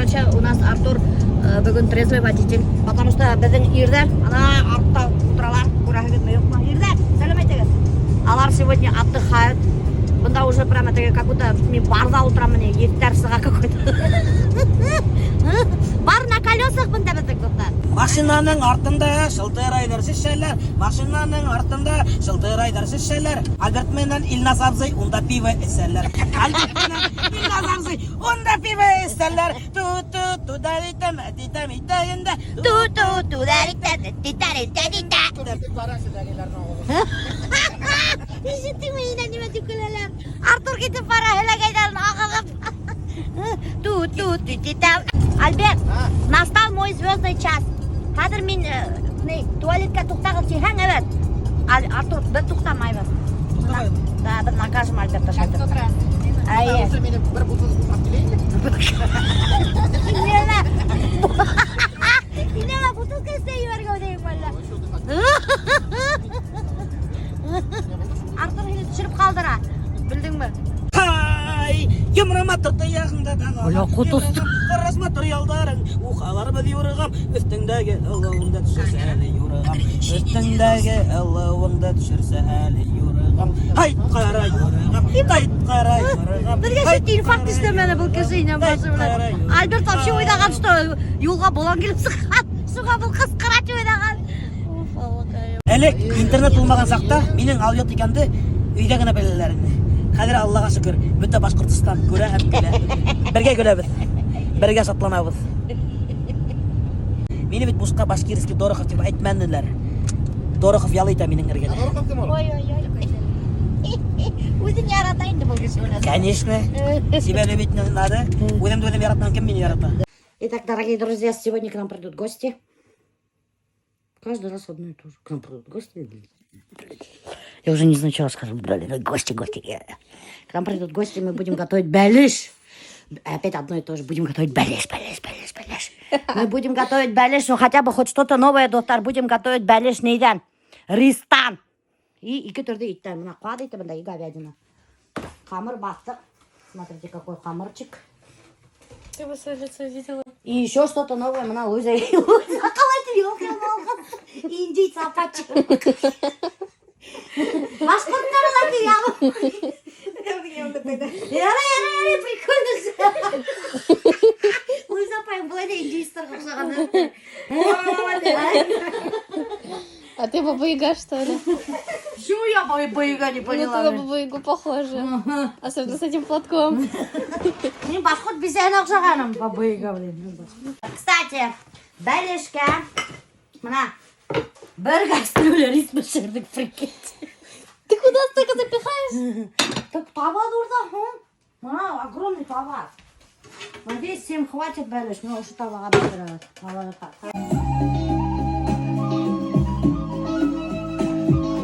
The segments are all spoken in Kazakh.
Короче, у нас Артур бүгін трезвый водитель. Потому что біздің ирдер, ана артта утыралар, көрәһегез ме, юк ма? Ирдер, сәлем әйтегез. Алар сегодня отдыхают. Бында уже прямо таки как-то мен барда отырамын, еттәрсіға какой-то. Бар на колесах бында біздің достар. Машинаның артында шылтырайдырсыз шәлләр. Машинаның артында шылтырайдырсыз шәлләр. Альберт менен Илназ абзый унда пиво эсәләр. Альберт менен Илназ абзый унда пиво эсәләр. Ту даритам дитам итәгендә. Ту даритам дитам. Ишеттеңме инде нимә дип көләләр? Артур китеп бара, һәләгәйдән агылып. Ту дитам. Альберт, настал мой звездный час. Хәзер мин туалетка туктагыз дисәң, evet. Артур, бер туктамайбыз. Да, бер накажем Альбертта шайтыр. Әйе. Мені бір бутылка алып келейін. Инеме бутылка істей бергә дейм валла. Артур һине төшереп калдыра. Белдеңме? Ай, йомрама тоты ягында да. Оля, кутус. Карас материалларын, ухалар бер юрыгам, өстеңдәге аллавыңда төшерсә әле юрыгам. Өстеңдәге аллавыңда төшерсә әле юрыгам. Ай, кара юрыгам. Ай, кара юрыгам. Бергә шит инфаркт истемәне бу кешенең башы белән. Альберт вообще уйлаган, что юлга болан килеп сыккан. Суга бу кыз кырат уйлаган. Элек интернет булмаган сакта минең алйот икәнде өйдә генә беләләр инде. Хәзер Аллага шөкер, бөтә Башкортстан күрә һәм көлә. Бергә көләбез. Бергә шатланабыз. Мине бит бушка Башкирский Дорохов дип әйтмәннеләр. Дорохов ял итә минең эргәдә. Үзен ярата инде бу кешене. Конечно. Себя любить не надо. Үзем яратман кем мине ярата. Итак, дорогие друзья, сегодня к нам придут гости. Каждый раз одно и то же. К нам придут гости. Я уже не знаю, что скажу. Гости. К нам придут гости, мы будем готовить бәлеш. Опять одно и то же. Будем готовить бәлеш. Мы будем готовить бәлеш, но хотя бы хоть что-то новое, достар. Будем готовить бәлеш нейден? Ристан. И ике түрде иттен. Мына куады ите, мында и говядина. Хамыр бастык. Смотрите, какой хамырчик. Ты бы свое лицо видела. И еще что-то новое. Мына Луиза. Қалайтыр елкен болған. Индейцы апачы. Башқұрттар оларды ямы. Яра, прикольно же. Луиза апайым бұлай да индейцтарға ұқсаған. А ты Баба-Яга, что ли? Почему я Баба-Яга не Ну, поняла? ты на Бабу-Ягу похожа. Особенно с этим платком. Мен башқұрт бізен ұқсағаным Баба-Яга. Кстати, бәлешке мына бір кастрюля рис пішірдік, прикиньте. Ты куда столько запихаешь? Так тава дұрда, мына огромный тава. Надеюсь, всем хватит бәлеш, но уже таваға бәлеш.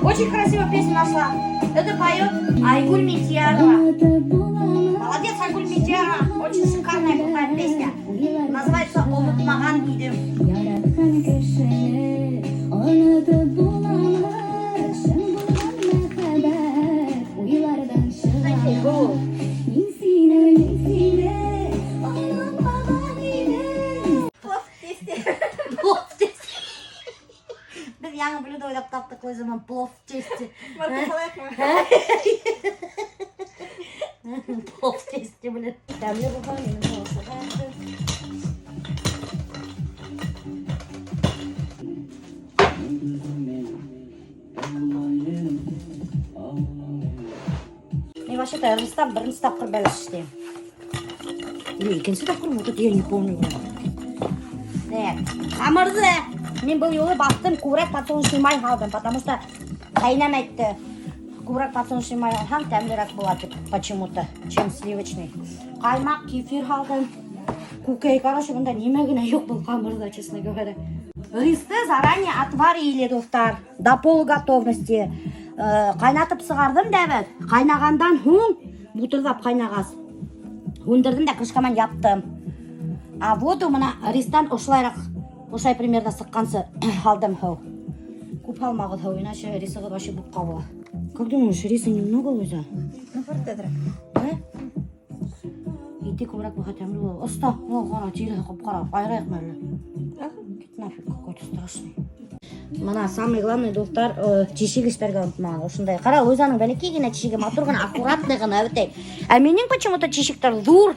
Очень красивая песня нашла. Это поет Айгуль Митьярова. Молодец, Айгуль Митьярова. Очень шикарная крутая песня. Называется «Unutmagan idim». Biz yangi blюдо o'ylab topdik o'z zaman plov в тесте. Plov в тесте, блин. Мен вообще-то Ристан бірінші тапқыр бәлеш іштейм. Или екінші тапқыр ма? Вот я не помню. Қамырды мен бұл жолы бастым, кубрак подсолнечный май алдым, потому что қайнам айтты, кубрак подсолнечный май алсаң тәмлірек болады деп, почему-то, чем сливочный. Қаймақ, кефир алдым, кукей, короче, бұнда немегіне жоқ бұл қамырда, честно говоря. Ристі заранее отварили, достар, до полуготовности. Қайнатып сығардым дәбет, қайнағандан хуң, бұтырдап қайнағас. Өндірдім де крышкамен яптым. А воду мына ристан осылайрақ, осылай примерно сыққансы алдым хау. Көп алмағыд хау, иначе рисығыд вообще бұп қабыла. Как думаешь, риса немного, Луиза? Ну, портедра. Да? Ити көбірек бұға тәмді бол. Ұста, ол қара, тиді қып қара, айрайық мәлі. Кет нафиг, какой-то страшный. Мына самый главный достар чешигіштерге ұнтмаған. Осындай. Қара, өзаның бәлекей гіне чешигі матур ғана, аккуратный ғана өтей. А менің почему-то чешиктер зур.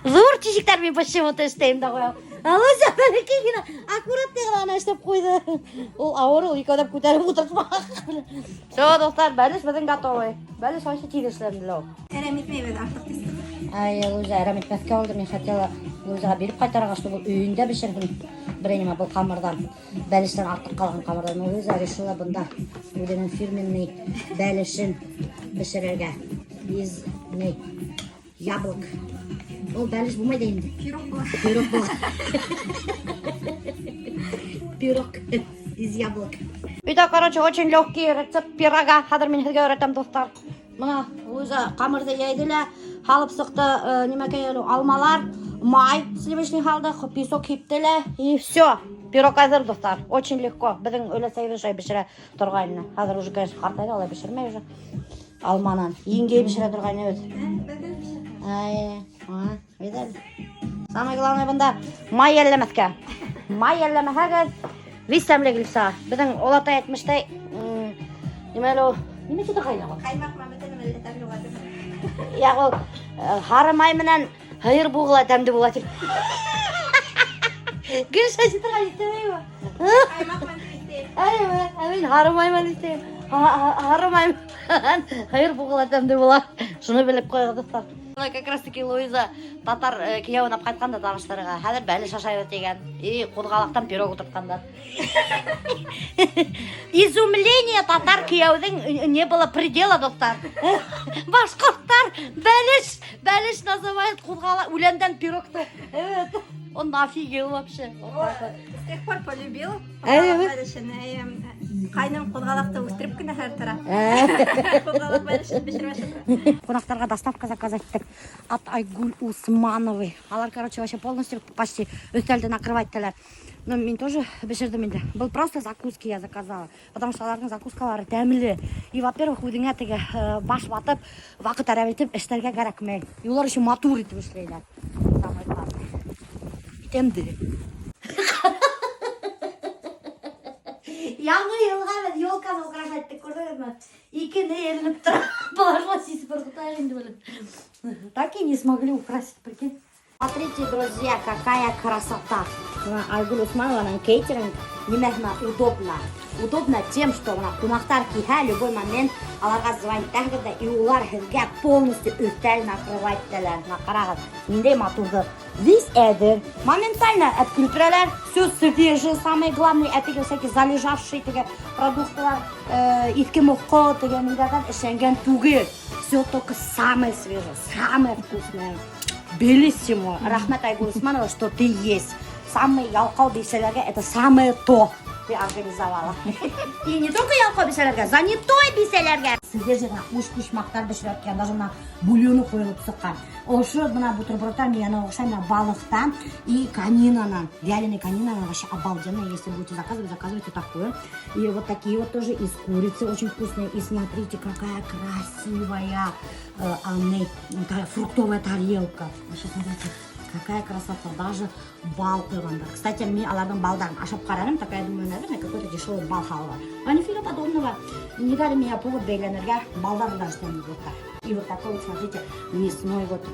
Зур чешиктер мен почему-то істеймін да қоял. Ал өза бәлекей гіне аккуратный ғана істеп қойды. Ол ауыр, ол екеудеп көтеріп отырспақ. Все, достар, бәліш біздің готовый. Бәліш вообще тигішлерін білу. Эремитмейбез артық тестім. Өзі әрамет олды, мен хотела өзіға беріп қайтарға, что бұл үйінде бішіргін біренеме бұл қамырдан, бәліштен артық қалған қамырдан. Ол өзі решила бұнда өзінің фирменный бәлішін бішірерге. Из яблок. Ол бәліш болмайды енді. Пирог болады. Пирог болады. Пирог из яблок. Үйде, короче, очень легкий рецепт пирога. Қазір мен сізге өретем, достар. Мына өзі қамырды ейділі, халып сықты немекейлі алмалар, май сливочный халды, песок хиптілі, и все. Пирог қазір, достар. Очень легко. Біздің өлі сайры жай бішірі тұрғайны. Қазір уже, конечно, қартайды, олай бішірмей уже. Алманан. Енгей бішірі тұрғайны өт. Видали? Самый главный бұнда май елемеске. Май елемеске вистемлі келіпса. Біздің олатай етміштай, немелі, неме четі қайда ғой? Қаймақ мамытын өлетәрлі болады. Яғыл, хары май менен хайыр бұғыла тәмді болады. Гүн шашытырға жетемей ба? Қаймақ мамытын істейм. Әмін хары май мен істейм. Хары май мен хайыр бұғыла тәмді болады. Шыны біліп қойғы достар. Как раз таки Луиза татар кияуын ап қайтқанда дарыштарға. Хәдір бәлі шашай өтеген. И қодғалақтан пирог отыртқандар. Изумление татар кияудың не было предела, достар. Башқұрттар бәліш называет қодғала үленден пирогты. Он офигел вообще. С тех пор полюбил. Қайным қодғалақты өстіріп күні әр тұра. Қодғалақ бәлішін бішірмеші. Қонақтарға доставка заказать от Айгуль Усмановой. Алар, короче, вообще полностью почти өстелді накрывать-тілер. Но мен тоже бішірдім енді. Был просто закуски я заказала. Потому что алардың закускалары тәмілі. И, во-первых, өдіңе теге баш батып, вақыт әрәп етіп, іштерге кәрәкмей. И олар еще матур етіп ішлейлер. Самый главный. Тәмді. Яңы елға біз елканы украшаттық, көрдіңіз ме? Икені елініп тұра, положила сисі бірғытар енді біліп. Так и не смогли украсить, прикинь. Смотрите, друзья, какая красота. Айгуль Усманованың кейтеринг немесно удобно. Удобно тем, что кунақтар киха любой момент аларға звонить тәңгірді, и олар сізге полностью үстел накрывать-тілер. Қарағыз, мендей матурды. Весь эдер, моментально открепрелер, все свежее, самое главное, это всякие залежавшие продукты, итки мухо, шенген тугер. Все только самое свежее, самое вкусное. Белиссимо. Рахмет Айгуль Усманова, что ты есть. Самый ялқау бейселерге, это самое то ты организовала. И не только ялқау бейселерге, занятой бейселерге. Сізде жеріне уш-пуш мақтар бішіріп, даже на бульоны қойылып сұққан. Ошы мына бутербродтар мен оқшайна балықтан и канинанан. Вяленый канинанан вообще обалденно. Если будете заказывать, заказывайте такое. И вот такие вот тоже из курицы очень вкусные. И смотрите, какая красивая фруктовая тарелка. Вообще, смотрите, какая красота. Даже бал ивандар. Кстати, мне аладым балдан ашап қарарым, такая, я думаю, наверное, какой-то дешевый бал халва. А нифига подобного. Не дали меня повод бейлянерга, балдар даже там не будет. И вот такой вот, смотрите, мясной вот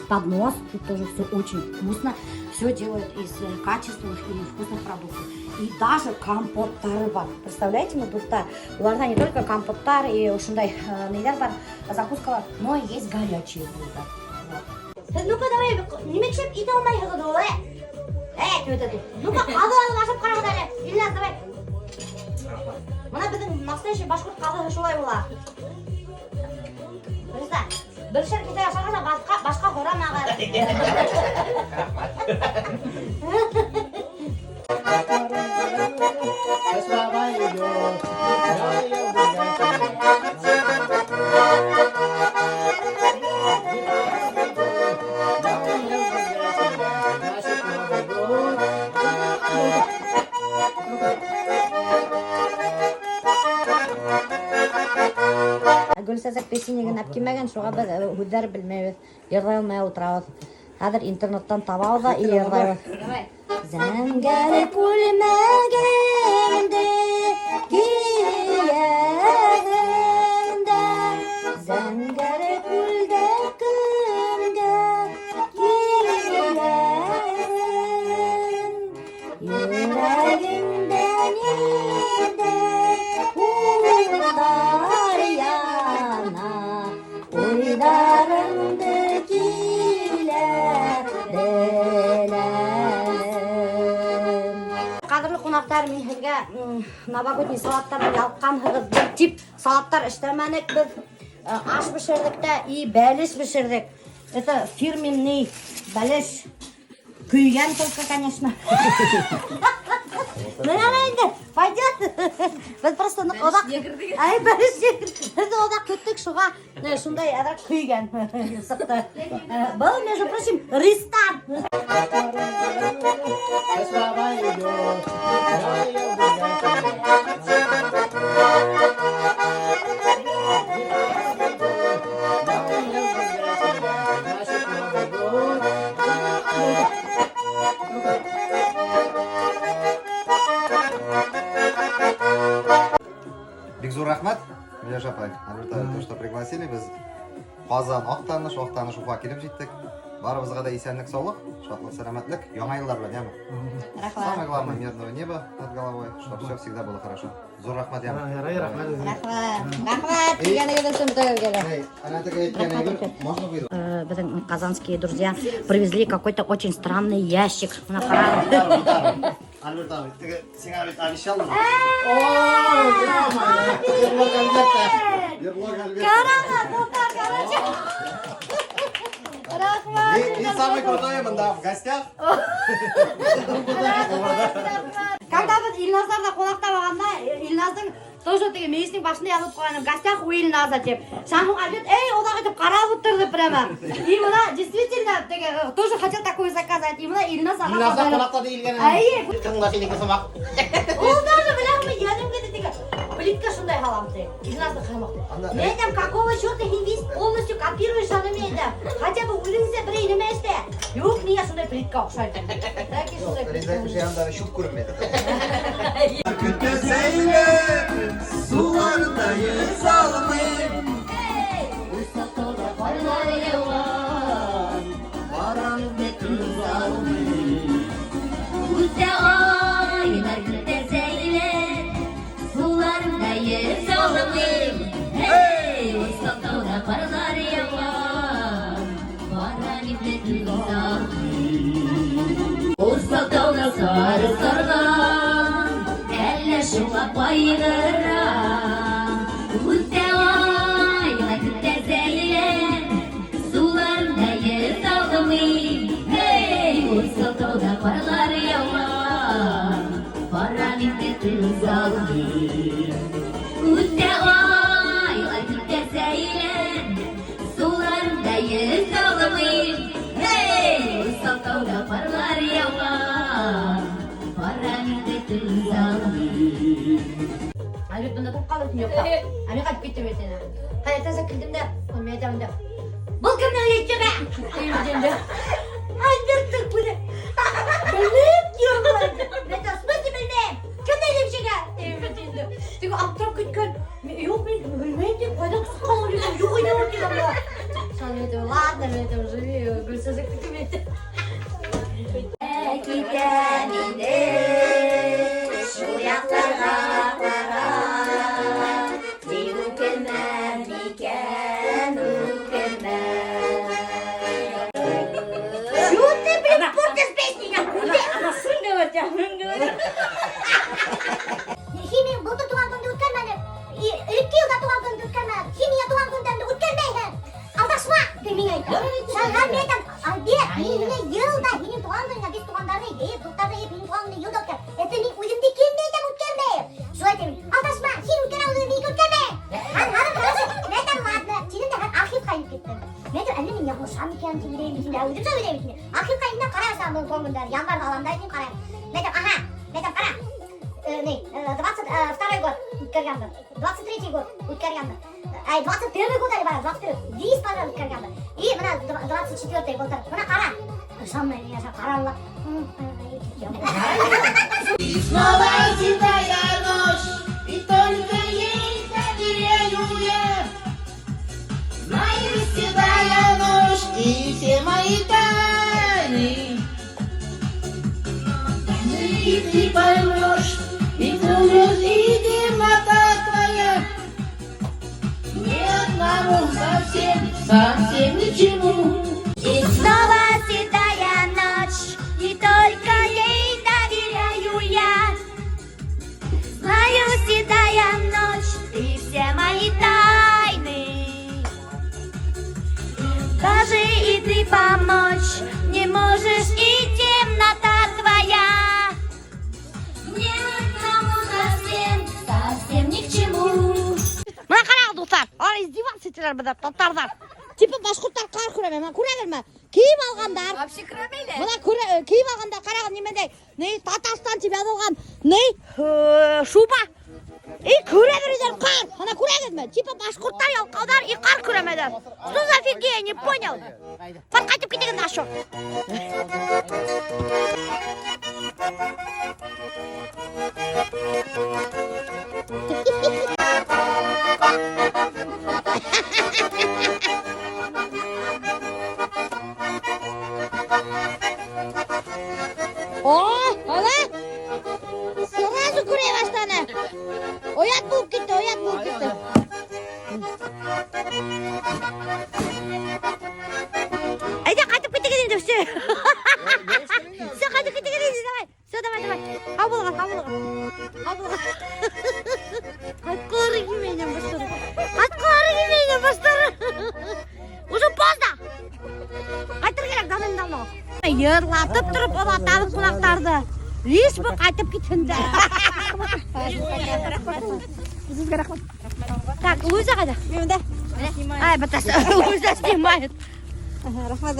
поднос. Тут тоже все очень вкусно. Все делают из качественных и вкусных продуктов. И даже компоттары бар. Представляете, ну, достар. У нас не только компоттар и ушундай нейдер бар, закускалар, но есть горячие блюда. Вот. Ну-ка, давай, не мечеп, иди алмай хазады олай. Ну-ка, алып ашып қарағыдары. Ильяс, давай. Мына біздің настоящий башқұрт қазығы шолай бола. Bir şirkete yaşarsa başka horan ağır. Gülsezek peşine ойнап келмеген, шуға біз һүҙҙәр белмәйбеҙ, йырлай алмай ултырабыҙ. Хәҙер интернеттан табабыҙ да и йырлайбыҙ. Зәңгәр күлмәгемде кейәһем дә, зәңгәр күлдә кемгә килгән? Йөрәгемдә ниндәй уйлар яна, уйларымды килә беләлем. Кадрлы кунактар, мин һеҙгә новогодний салаттардан ялҡҡанһығыҙ. Бер тип салаттар эшләмәнек беҙ. Аш бешердек тә и бәлеш бешердек. Это фирменный бәлеш. Көйгән только, конечно. Менә инде, пойдет. Без просто оҙаҡ... Ай, бәлеш егердек. Һеҙ оҙаҡ көттөк, шуға шундай әҙәк көйгән сыҡты. Был, между прочим, ристан. Бик зур рахмат, Миләш апай. Әлбәттә, то, что пригласили, без Казан, Актаныш Уфа килеп җиттек. Барыбызга да исәнлек, саулык, шатлык, сәламәтлек, яңа еллар белән, яме. Самое главное, мирного неба над головой, чтобы все всегда было хорошо. Зур рахмат, яме. Рахмат. Дигәнегеҙ өсөн бөтәгеҙгә. Она такая әйткән, можно выйду? Біздің казанские друзья привезли какой-то очень странный ящик. Мына ҡарағыҙ. Альберт абай, сиңа бит обещал. Ҡарағыҙ, булдар, короче. Рахмат. И самый крутой мында в гостях. Когда біз Илназдарда қонақта болғанда, Илназдың тоже теге мейістің башында язып қойған, в гостях у Илназа деп. Шамың Альберт, одағы деп қарап отырды прямо. И мына действительно теге тоже хотел такой заказать. И мына Илназа қонақта дейілген. Әйе. Кім машинеке сымақ. Ол даже біләмін, янымгеді теге. Плитка шундай халамды. Илназды қаймақты. Мен там какого черта не весь полностью копируешь анымейді. Хотя бы үліңізде бір елемешті. Yok, niye шундай плитка ұқсайды. Дәке шундай плитка. Yanında şut kurmaydı. Sulardayız almayım. Uysaktoda parlar yalan, varan betül almayım. Gülte aylar gülte zeyler, sulardayız almayım. Hey, uysaktoda parlar yalan, varan betül almayım. Uysaktoda sarı sargan, elle şıma bayıra. Gülte aylar gülte zeyler, sulardayız almayım. Hey, uysaktoda parlar yalan, varan betül almayım. Gülte aylar gülte zeyler, sulardayız almayım. Hey, uysaktoda parlar yalan, varan betül almayım. Альберт, бұнда тұрып қалып өтін жоқ та. Әме қайтып кетті бетіне. Қайаттан кілдім де, мен айтамын да. Бұл кімнің үйетшігі? Деймін де. Альберттің бұны. Білмейм, диyorum. Мен айтамын, смысле білмейм? Кімнің үйетшігі? Деймін де. Теге аптырап кеткен. Жоқ, мен білмейм деп, қайдан түсіп қалып жүрсем, жоқ ойнап өткен да. Sonra мен айтамын, ладно, мен айтамын, живи, гүлсізікті кім етті. Giden indi şu yaklara para, diukelmem iken ukelmem. Что ты, блин, портишь песни, я куде? Анасың деп өтемін, говорю. Химия былтыр туған күнді өткермеді. Ілікке жылда туған күнді өткермеді. Химия туған күндерді өткермейді. Алдашма деп мен айтам. Саған мен айтам, Альберт, менің жылда, менің туған күнде, біз туғандарды, былтарды, менің туған күнде жылда өткер. Это мен өзімде келмей айтам өткермейді. Сол айтам, алдашма, сен өткер алдың, мен өткермейді. Ханым, мен айтам, ладно, сенің де архивқа айып кеттім. Мен айтам, әлі мен яғылшам екен, сөйлеймін, өзім сөйлеймін. Архивқа айымда қарайсам, бұл туған күндері, январьда аламда айтайын қарайым. Мен айтам, ага, мен айтам, қара. 22 год. өткергенді. 23 год өткергенді. 21 год әлі бара, 21. 10 бара өткергенді. И мына 24 былтыр. Мына қара. Самый я қаралла. И снова седая ночь, и только ей доверяю я. Знаю, седая ночь, и все мои тайны. И ты поймешь, и ужас, и темнота твоя. Ни одному совсем ни к чему. И снова седая ночь, и только ей доверяю я. Знаю, седая ночь, ты все мои тайны. Даже и ты помочь не можешь, и темнота твоя. Ни одному совсем ни к чему. Мына қараңыз достар, ана издеваться етелер бұда, топтардар. Типа башқұрттар қар күреме, ма көрерме? Киім алғандар. Вообще кіремейлі. Мына киім алғанда қарағыз немендей, не Татарстан тебе алған, не шуба. И көре бередер қар. Ана көрегіз ме? Типа башқұрттар ялқаудар и қар күремедер. Что за фигня, не понял. Бар қайтып кетеген ашу. О, ана? Сразу көре баштаны. Оят болып кетті, оят болып кетті. Айда қайтып кете кетейін деп, все. Все, қайтып кете кетейін, давай. Все, давай. Қау болған. Қайтқылары келмейден бастары. Уже поздно. Қайтыр керек, давно. Ерлатып тұрып ұлатады қонақтарды. Еш бұл қайтып кетінді. Так, Луиза қайда? Менде. Ай, батасы, Луиза снимает. Рахмат.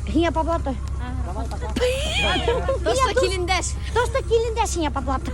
Хиня по блату. Тоста келіндеш. Хиня по блату.